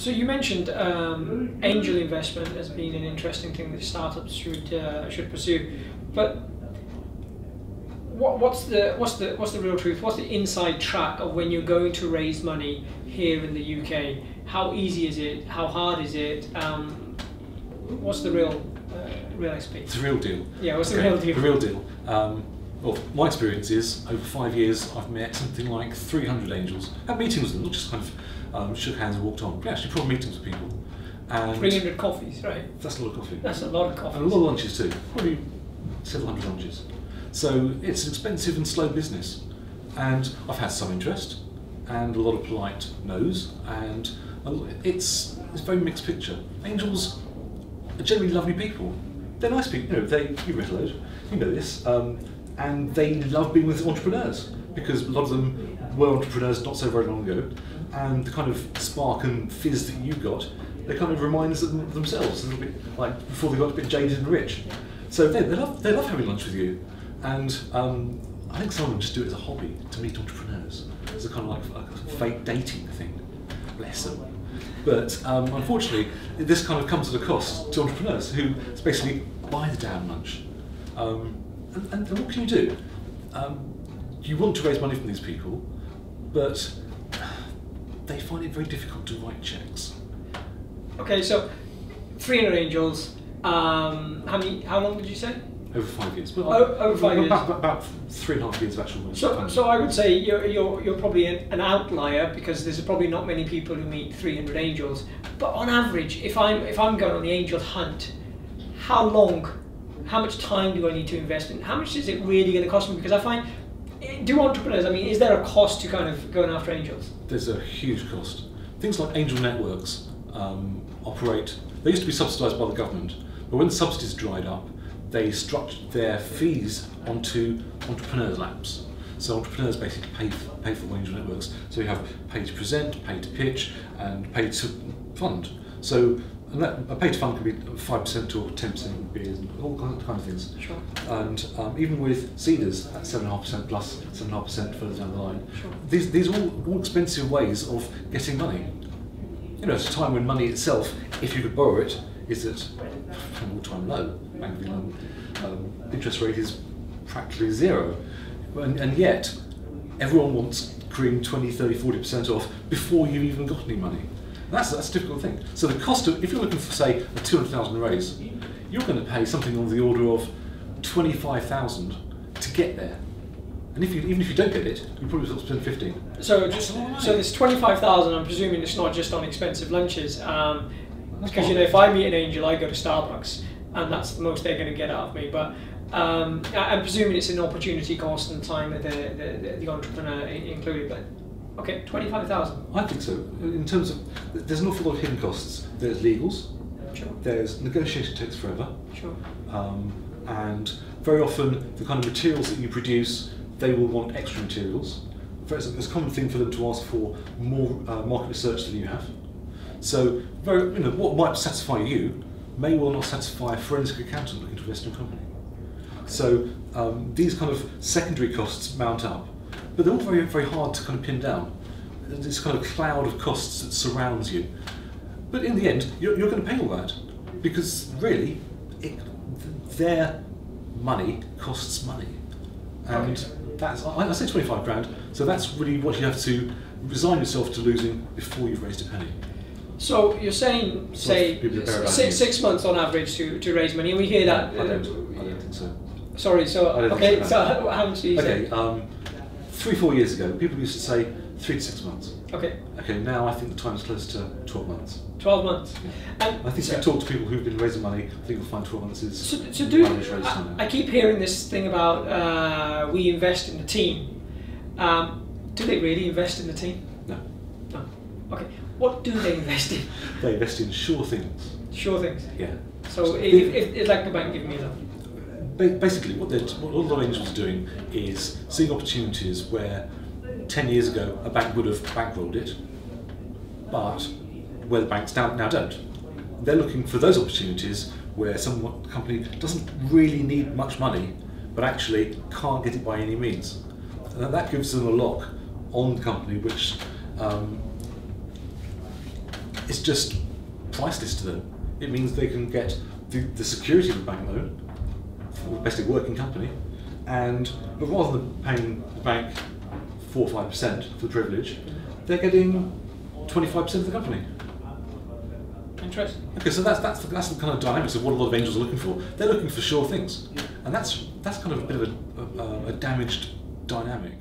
So you mentioned angel investment as being an interesting thing that startups should pursue, but what's the real truth? What's the inside track of when you're going to raise money here in the UK? How easy is it? How hard is it? What's the real XP? It's the real deal. Yeah, what's the real deal? The real deal. Well, my experience is over 5 years I've met something like 300 angels. Had meetings with them, not just kind of shook hands and walked on. But actually, proper meetings with people. And 300 coffees, right? That's a lot of coffee. That's a lot of coffee. And a lot of lunches too. Probably several hundred lunches. So it's an expensive and slow business. And I've had some interest and a lot of polite no's, and it's a very mixed picture. Angels are generally lovely people. They're nice people. You read a load. You know this. And they love being with entrepreneurs because a lot of them were entrepreneurs not so very long ago, and the kind of spark and fizz that you got, they kind of reminds them themselves a little bit like before they got a bit jaded and rich. So they love having lunch with you, and I think some of them just do it as a hobby to meet entrepreneurs. It's a kind of like a fake dating thing. Bless them. But unfortunately, this kind of comes at a cost to entrepreneurs who basically buy the damn lunch. And what can you do? You want to raise money from these people, but they find it very difficult to write checks. Okay, so 300 angels. How long did you say? Over 5 years. Over 5 years. About 3.5 years of actual work. So I would say you're probably an outlier, because there's probably not many people who meet 300 angels. But on average, if I'm going on the angel hunt, how much time do I need to invest in? How much is it really going to cost me? Because I find, do entrepreneurs, is there a cost to kind of going after angels? There's a huge cost. Things like angel networks operate, they used to be subsidised by the government, but when the subsidies dried up, they structured their fees onto entrepreneurs' laps. So entrepreneurs basically pay for angel networks. So you have pay to present, pay to pitch, and pay to fund. So a pay to fund can be 5% or 10% beers and all kinds of things. Sure. And even with seeders at 7.5% plus 7.5% further down the line, sure. These are all expensive ways of getting money. It's a time when money itself, if you could borrow it, is at an all-time low. Bank of England interest rate is practically zero, and yet everyone wants cream 20, 30, 40% off before you've even got any money. That's a difficult thing. So the cost of, if you're looking for, say, a 200,000 raise, you're going to pay something on the order of 25,000 to get there. And even if you don't get it, you probably will spend 15. So this 25,000, I'm presuming it's not just on expensive lunches, because if I meet an angel, I go to Starbucks, and that's the most they're going to get out of me. But I'm presuming it's an opportunity cost and time of the entrepreneur included. But okay, 25,000. I think so. In terms of, there's an awful lot of hidden costs. There's legals. Sure. There's negotiation takes forever. Sure. And very often the kind of materials that you produce, they will want extra materials. For example, it's a common thing for them to ask for more market research than you have. So, what might satisfy you may well not satisfy a forensic accountant looking to invest in a company. So these kind of secondary costs mount up, but they're all very, very hard to kind of pin down. This kind of cloud of costs that surrounds you. But in the end, you're going to pay all that, because really, their money costs money. And that's, I say 25 grand, so that's really what you have to resign yourself to losing before you've raised a penny. So you're saying, say, 6 months on average to raise money, and we hear that. I don't think so. Sorry, so okay, so how much do you say? 3-4 years ago, people used to say 3 to 6 months. Okay. Okay, now I think the time is close to 12 months. 12 months. Yeah. And I think if you talk to people who've been raising money, I think you'll find 12 months is I keep hearing this thing about we invest in the team. Do they really invest in the team? No. No. Okay. What do they invest in? They invest in sure things. Sure things? Yeah. So if like the bank giving me a loan? Basically, what a lot of angels are doing is seeing opportunities where 10 years ago a bank would have bankrolled it, but where the banks now don't. They're looking for those opportunities where some company doesn't really need much money, but actually can't get it by any means. And that gives them a lock on the company, which it's just priceless to them. It means they can get the security of a bank loan, for basically a working company, but rather than paying the bank 4 or 5% for the privilege, they're getting 25% of the company. Interesting. Okay, so that's the kind of dynamics of what a lot of angels are looking for. They're looking for sure things, and that's kind of a bit of a damaged dynamic.